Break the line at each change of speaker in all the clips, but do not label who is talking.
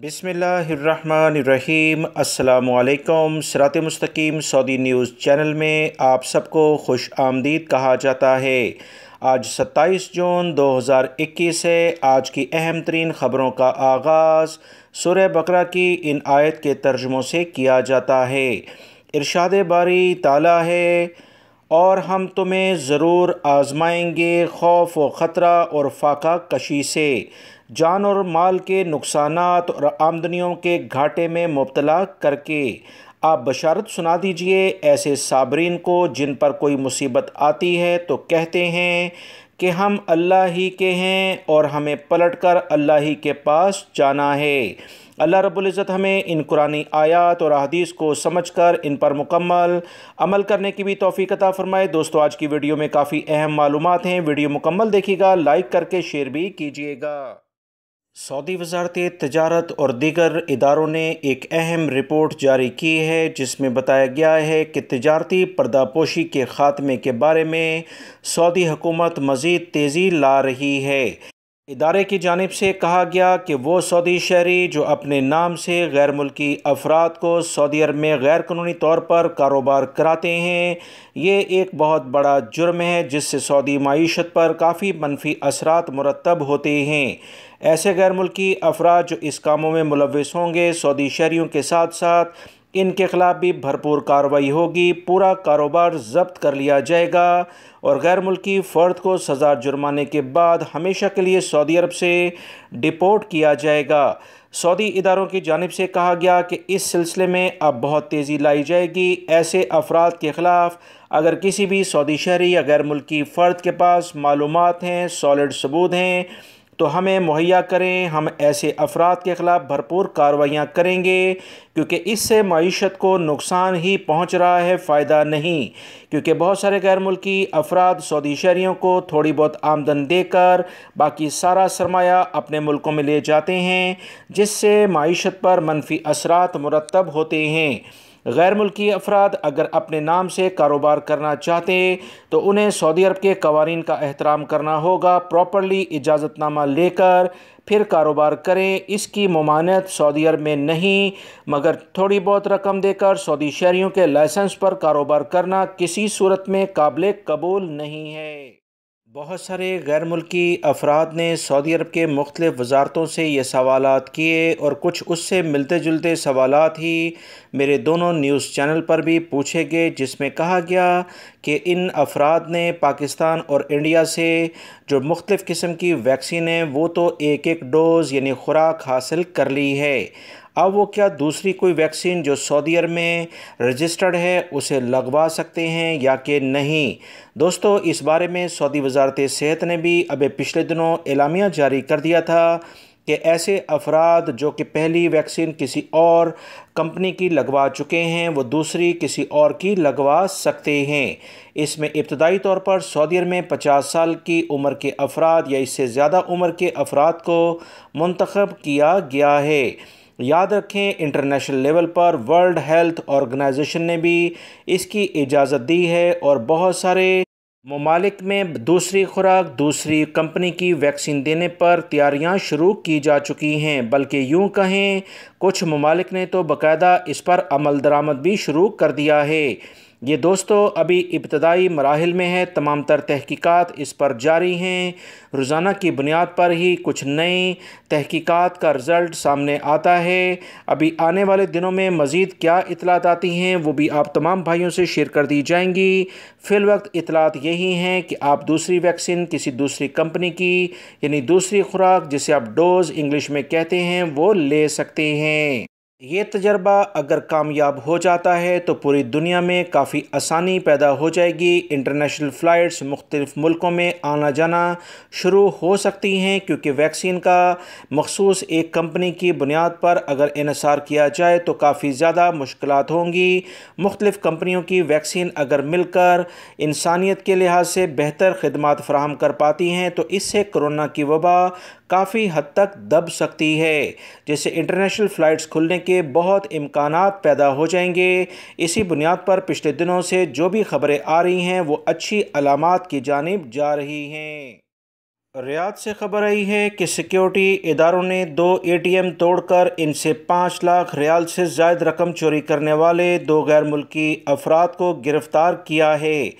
بسم اللہ الرحمن الرحیم۔ السلام علیکم۔ sirat.e.mustaqem سعودی نیوز چینل میں آپ سب کو خوش آمدید کہا جاتا ہے۔ آج 27 جون 2021 ہے۔ آج کی اہم ترین خبروں کا آغاز سورہ بقرہ کی ان آیت کے ترجموں سے کیا جاتا ہے۔ ارشاد باری تعالیٰ ہے، اور ہم تمہیں ضرور آزمائیں گے خوف و خطرہ اور فاقہ کشی سے، جان اور مال کے نقصانات اور آمدنیوں کے گھاٹے میں مبتلا کر کے۔ آپ بشارت سنا دیجئے ایسے صابرین کو جن پر کوئی مصیبت آتی ہے تو کہتے ہیں کہ ہم اللہ ہی کے ہیں اور ہمیں پلٹ کر اللہ ہی کے پاس جانا ہے۔ اللہ رب العزت ہمیں ان قرآنی آیات اور احادیث کو سمجھ کر ان پر مکمل عمل کرنے کی بھی توفیق عطا فرمائے۔ دوستو، آج کی ویڈیو میں کافی اہم معلومات ہیں، ویڈیو مکمل دیکھیے گا، لائک کر کے شیئر بھی کیجیے گا۔ سعودی وزارت تجارت اور دیگر اداروں نے ایک اہم رپورٹ جاری کی ہے جس میں بتایا گیا ہے کہ تجارتی پردہ پوشی کے خاتمے کے بارے میں سعودی حکومت مزید تیزی لا رہی ہے۔ ادارے کی جانب سے کہا گیا کہ وہ سعودی شہری جو اپنے نام سے غیر ملکی افراد کو سعودی عرب میں غیر قانونی طور پر کاروبار کراتے ہیں، یہ ایک بہت بڑا جرم ہے جس سے سعودی معیشت پر کافی منفی اثرات مرتب ہوتے ہیں۔ ایسے غیر ملکی افراد جو اس کاموں میں ملوث ہوں گے، سعودی شہریوں کے ساتھ ساتھ ان کے خلاف بھی بھرپور کارروائی ہوگی، پورا کاروبار ضبط کر لیا جائے گا اور غیر ملکی فرد کو سزا جرمانے کے بعد ہمیشہ کے لیے سعودی عرب سے ڈپورٹ کیا جائے گا۔ سعودی اداروں کی جانب سے کہا گیا کہ اس سلسلے میں اب بہت تیزی لائی جائے گی۔ ایسے افراد کے خلاف اگر کسی بھی سعودی شہری یا غیر ملکی فرد کے پاس معلومات ہیں، سالڈ ثبوت ہیں تو ہمیں مہیا کریں، ہم ایسے افراد کے خلاف بھرپور کارروائیاں کریں گے، کیونکہ اس سے معیشت کو نقصان ہی پہنچ رہا ہے، فائدہ نہیں۔ کیونکہ بہت سارے غیر ملکی افراد سعودی شہریوں کو تھوڑی بہت آمدن دے کر باقی سارا سرمایہ اپنے ملکوں میں لے جاتے ہیں، جس سے معیشت پر منفی اثرات مرتب ہوتے ہیں۔ غیر ملکی افراد اگر اپنے نام سے کاروبار کرنا چاہتے تو انہیں سعودی عرب کے قوانین کا احترام کرنا ہوگا، پراپرلی اجازت نامہ لے کر پھر کاروبار کریں۔ اس کی ممانعت سعودی عرب میں نہیں، مگر تھوڑی بہت رقم دے کر سعودی شہریوں کے لائسنس پر کاروبار کرنا کسی صورت میں قابل قبول نہیں ہے۔ بہت سارے غیر ملکی افراد نے سعودی عرب کے مختلف وزارتوں سے یہ سوالات کیے اور کچھ اس سے ملتے جلتے سوالات ہی میرے دونوں نیوز چینل پر بھی پوچھے گئے، جس میں کہا گیا کہ ان افراد نے پاکستان اور انڈیا سے جو مختلف قسم کی ویکسین ہیں وہ تو ایک ایک ڈوز یعنی خوراک حاصل کر لی ہے، اب وہ کیا دوسری کوئی ویکسین جو سعودی عرب میں رجسٹرڈ ہے اسے لگوا سکتے ہیں یا کہ نہیں؟ دوستو، اس بارے میں سعودی وزارت صحت نے بھی ابھی پچھلے دنوں اعلامیہ جاری کر دیا تھا کہ ایسے افراد جو کہ پہلی ویکسین کسی اور کمپنی کی لگوا چکے ہیں وہ دوسری کسی اور کی لگوا سکتے ہیں۔ اس میں ابتدائی طور پر سعودی عرب میں 50 سال کی عمر کے افراد یا اس سے زیادہ عمر کے افراد کو منتخب کیا گیا ہے۔ یاد رکھیں، انٹرنیشنل لیول پر ورلڈ ہیلتھ آرگنائزیشن نے بھی اس کی اجازت دی ہے اور بہت سارے ممالک میں دوسری خوراک دوسری کمپنی کی ویکسین دینے پر تیاریاں شروع کی جا چکی ہیں، بلکہ یوں کہیں کچھ ممالک نے تو باقاعدہ اس پر عمل درآمد بھی شروع کر دیا ہے۔ یہ دوستو ابھی ابتدائی مراحل میں ہے، تمام تر تحقیقات اس پر جاری ہیں، روزانہ کی بنیاد پر ہی کچھ نئی تحقیقات کا رزلٹ سامنے آتا ہے۔ ابھی آنے والے دنوں میں مزید کیا اطلاعات آتی ہیں وہ بھی آپ تمام بھائیوں سے شیئر کر دی جائیں گی۔ فی الوقت اطلاعات یہی ہیں کہ آپ دوسری ویکسین کسی دوسری کمپنی کی یعنی دوسری خوراک جسے آپ ڈوز انگلش میں کہتے ہیں وہ لے سکتے ہیں۔ یہ تجربہ اگر کامیاب ہو جاتا ہے تو پوری دنیا میں کافی آسانی پیدا ہو جائے گی، انٹرنیشنل فلائٹس مختلف ملکوں میں آنا جانا شروع ہو سکتی ہیں، کیونکہ ویکسین کا مخصوص ایک کمپنی کی بنیاد پر اگر انحصار کیا جائے تو کافی زیادہ مشکلات ہوں گی۔ مختلف کمپنیوں کی ویکسین اگر مل کر انسانیت کے لحاظ سے بہتر خدمات فراہم کر پاتی ہیں تو اس سے کرونا کی وبا کافی حد تک دب سکتی ہے، جیسے انٹرنیشنل فلائٹس کھلنے کے بہت امکانات پیدا ہو جائیں گے۔ اسی بنیاد پر پچھلے دنوں سے جو بھی خبریں آ رہی ہیں وہ اچھی علامات کی جانب جا رہی ہیں۔ ریاض سے خبر آئی ہے کہ سیکیورٹی اداروں نے 2 ATM توڑ کر ان سے 5 لاکھ ریال سے زائد رقم چوری کرنے والے 2 غیر ملکی افراد کو گرفتار کیا ہے۔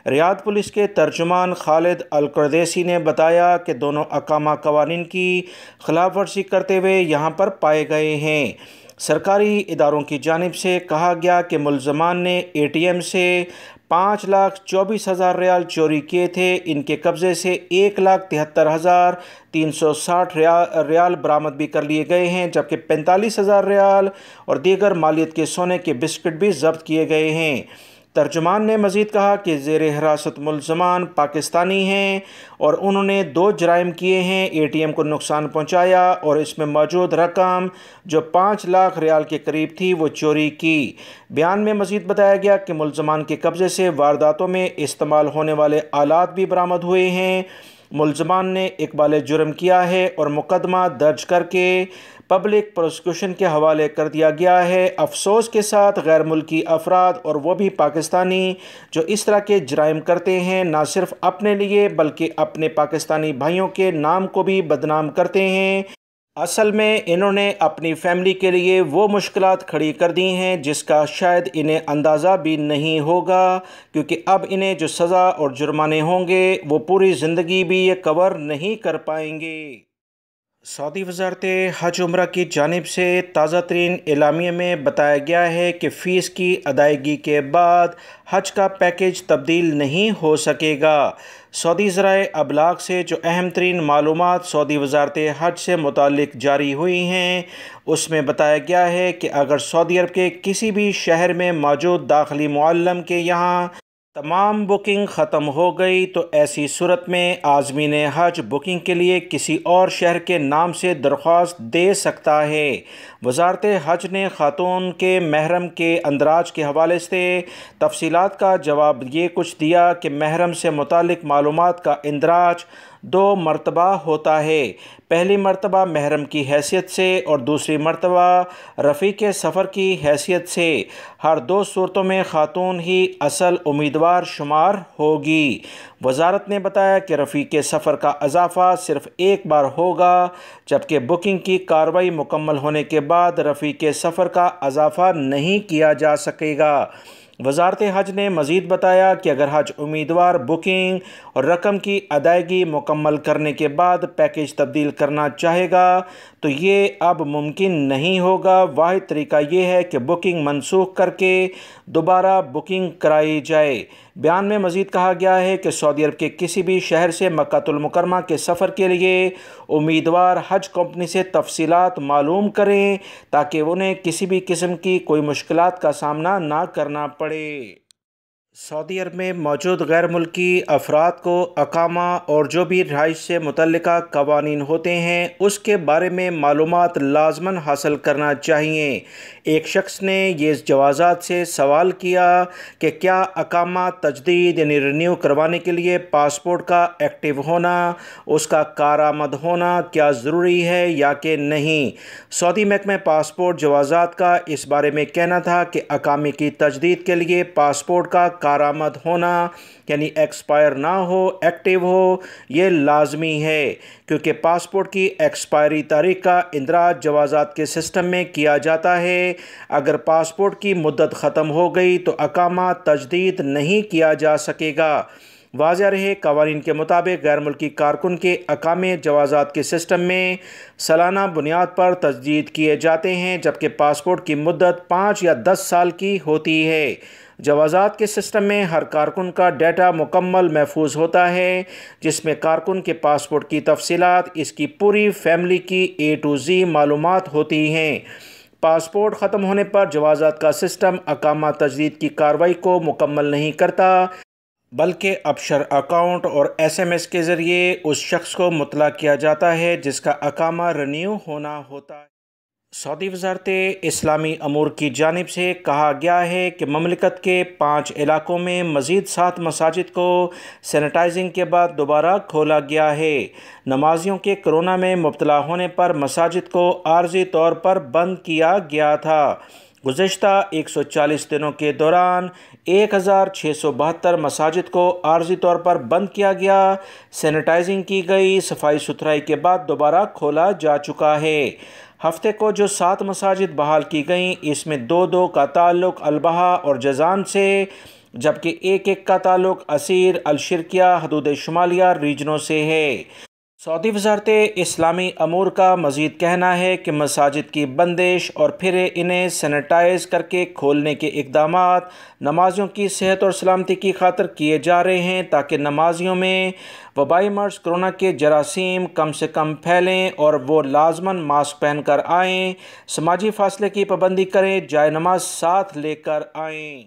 ریاض پولیس کے ترجمان خالد القردیسی نے بتایا کہ دونوں اقامہ قوانین کی خلاف ورزی کرتے ہوئے یہاں پر پائے گئے ہیں۔ سرکاری اداروں کی جانب سے کہا گیا کہ ملزمان نے ATM سے 5,24,000 ریال چوری کیے تھے۔ ان کے قبضے سے 1,73,360 ریال برآمد بھی کر لیے گئے ہیں، جبکہ 45,000 ریال اور دیگر مالیت کے سونے کے بسکٹ بھی ضبط کیے گئے ہیں۔ ترجمان نے مزید کہا کہ زیر حراست ملزمان پاکستانی ہیں اور انہوں نے 2 جرائم کیے ہیں۔ ATM کو نقصان پہنچایا اور اس میں موجود رقم جو 5 لاکھ ریال کے قریب تھی وہ چوری کی۔ بیان میں مزید بتایا گیا کہ ملزمان کے قبضے سے وارداتوں میں استعمال ہونے والے آلات بھی برآمد ہوئے ہیں۔ ملزمان نے اقبال جرم کیا ہے اور مقدمہ درج کر کے پبلک پروسیکیوشن کے حوالے کر دیا گیا ہے۔ افسوس کے ساتھ غیر ملکی افراد اور وہ بھی پاکستانی جو اس طرح کے جرائم کرتے ہیں نہ صرف اپنے لیے بلکہ اپنے پاکستانی بھائیوں کے نام کو بھی بدنام کرتے ہیں۔ اصل میں انہوں نے اپنی فیملی کے لیے وہ مشکلات کھڑی کر دی ہیں جس کا شاید انہیں اندازہ بھی نہیں ہوگا، کیونکہ اب انہیں جو سزا اور جرمانے ہوں گے وہ پوری زندگی بھی یہ کور نہیں کر پائیں گے۔ سعودی وزارت حج عمرہ کی جانب سے تازہ ترین اعلامیے میں بتایا گیا ہے کہ فیس کی ادائیگی کے بعد حج کا پیکیج تبدیل نہیں ہو سکے گا۔ سعودی ذرائع ابلاغ سے جو اہم ترین معلومات سعودی وزارت حج سے متعلق جاری ہوئی ہیں اس میں بتایا گیا ہے کہ اگر سعودی عرب کے کسی بھی شہر میں موجود داخلی معلم کے یہاں تمام بکنگ ختم ہو گئی تو ایسی صورت میں عازمین حج بکنگ کے لیے کسی اور شہر کے نام سے درخواست دے سکتا ہے۔ وزارت حج نے خاتون کے محرم کے اندراج کے حوالے سے تفصیلات کا جواب یہ کچھ دیا کہ محرم سے متعلق معلومات کا اندراج 2 مرتبہ ہوتا ہے۔ پہلی مرتبہ محرم کی حیثیت سے اور دوسری مرتبہ رفیق سفر کی حیثیت سے۔ ہر 2 صورتوں میں خاتون ہی اصل امیدوار شمار ہوگی۔ وزارت نے بتایا کہ رفیق سفر کا اضافہ صرف ایک بار ہوگا، جبکہ بکنگ کی کارروائی مکمل ہونے کے بعد رفیق سفر کا اضافہ نہیں کیا جا سکے گا۔ وزارت حج نے مزید بتایا کہ اگر حج امیدوار بکنگ اور رقم کی ادائیگی مکمل کرنے کے بعد پیکیج تبدیل کرنا چاہے گا تو یہ اب ممکن نہیں ہوگا۔ واحد طریقہ یہ ہے کہ بکنگ منسوخ کر کے دوبارہ بکنگ کرائی جائے۔ بیان میں مزید کہا گیا ہے کہ سعودی عرب کے کسی بھی شہر سے مکہ المکرمہ کے سفر کے لیے امیدوار حج کمپنی سے تفصیلات معلوم کریں تاکہ انہیں کسی بھی قسم کی کوئی مشکلات کا سامنا نہ کرنا پڑے۔ سعودی عرب میں موجود غیر ملکی افراد کو اقامہ اور جو بھی رہائش سے متعلقہ قوانین ہوتے ہیں اس کے بارے میں معلومات لازماً حاصل کرنا چاہیے۔ ایک شخص نے یہ جوازات سے سوال کیا کہ کیا اقامہ تجدید یعنی رینیو کروانے کے لیے پاسپورٹ کا ایکٹیو ہونا، اس کا کارآمد ہونا کیا ضروری ہے یا کہ نہیں؟ سعودی محکمہ پاسپورٹ جوازات کا اس بارے میں کہنا تھا کہ اقامے کی تجدید کے لیے پاسپورٹ کا کارآمد ہونا یعنی ایکسپائر نہ ہو، ایکٹیو ہو، یہ لازمی ہے، کیونکہ پاسپورٹ کی ایکسپائری تاریخ کا اندراج جوازات کے سسٹم میں کیا جاتا ہے۔ اگر پاسپورٹ کی مدت ختم ہو گئی تو اقامہ تجدید نہیں کیا جا سکے گا۔ واضح رہے، قوانین کے مطابق غیر ملکی کارکن کے اقامے جوازات کے سسٹم میں سالانہ بنیاد پر تجدید کیے جاتے ہیں، جبکہ پاسپورٹ کی مدت 5 یا 10 سال کی ہوتی ہے۔ جوازات کے سسٹم میں ہر کارکن کا ڈیٹا مکمل محفوظ ہوتا ہے، جس میں کارکن کے پاسپورٹ کی تفصیلات، اس کی پوری فیملی کی A to Z معلومات ہوتی ہیں۔ پاسپورٹ ختم ہونے پر جوازات کا سسٹم اقامہ تجدید کی کارروائی کو مکمل نہیں کرتا، بلکہ ابشر اکاؤنٹ اور SMS کے ذریعے اس شخص کو مطلع کیا جاتا ہے جس کا اقامہ رینیو ہونا ہوتا ہے۔ سعودی وزارت اسلامی امور کی جانب سے کہا گیا ہے کہ مملکت کے 5 علاقوں میں مزید 7 مساجد کو سینیٹائزنگ کے بعد دوبارہ کھولا گیا ہے۔ نمازیوں کے کرونا میں مبتلا ہونے پر مساجد کو عارضی طور پر بند کیا گیا تھا۔ گزشتہ 140 دنوں کے دوران 1672 مساجد کو عارضی طور پر بند کیا گیا، سینیٹائزنگ کی گئی، صفائی ستھرائی کے بعد دوبارہ کھولا جا چکا ہے۔ ہفتے کو جو 7 مساجد بحال کی گئیں، اس میں 2 کا تعلق البہا اور جازان سے، جبکہ ایک کا تعلق عسیر، الشرقیہ، حدود شمالیہ ریجنوں سے ہے۔ سعودی وزارت اسلامی امور کا مزید کہنا ہے کہ مساجد کی بندش اور پھر انہیں سینیٹائز کر کے کھولنے کے اقدامات نمازیوں کی صحت اور سلامتی کی خاطر کیے جا رہے ہیں تاکہ نمازیوں میں وبائی مرض کرونا کے جراثیم کم سے کم پھیلیں اور وہ لازماً ماسک پہن کر آئیں، سماجی فاصلے کی پابندی کریں، جائے نماز ساتھ لے کر آئیں۔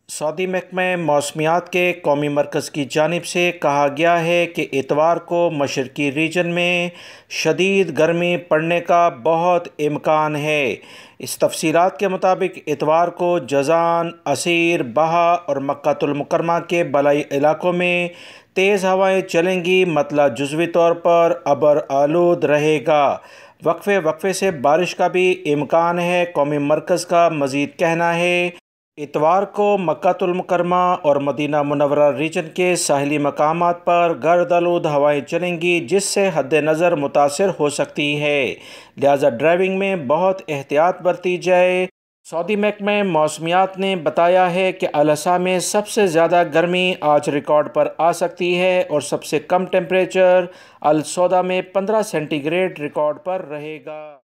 سعودی محکمہ موسمیات کے قومی مرکز کی جانب سے کہا گیا ہے کہ اتوار کو مشرقی ریجن میں شدید گرمی پڑنے کا بہت امکان ہے۔ اس تفصیلات کے مطابق اتوار کو جازان، عسیر، بہا اور مکہ المکرمہ کے بالائی علاقوں میں تیز ہوائیں چلیں گی، مطلع جزوی طور پر ابر آلود رہے گا۔ وقفے سے بارش کا بھی امکان ہے۔ قومی مرکز کا مزید کہنا ہے اتوار کو مکہ المکرمہ اور مدینہ منورہ ریجن کے ساحلی مقامات پر گرد آلود ہوائیں چلیں گی، جس سے حد نظر متاثر ہو سکتی ہے، لہذا ڈرائیونگ میں بہت احتیاط برتی جائے۔ سعودی محکمہ موسمیات نے بتایا ہے کہ الاحسا میں سب سے زیادہ گرمی آج ریکارڈ پر آ سکتی ہے اور سب سے کم ٹیمپریچر السودا میں 15 سینٹی گریڈ ریکارڈ پر رہے گا۔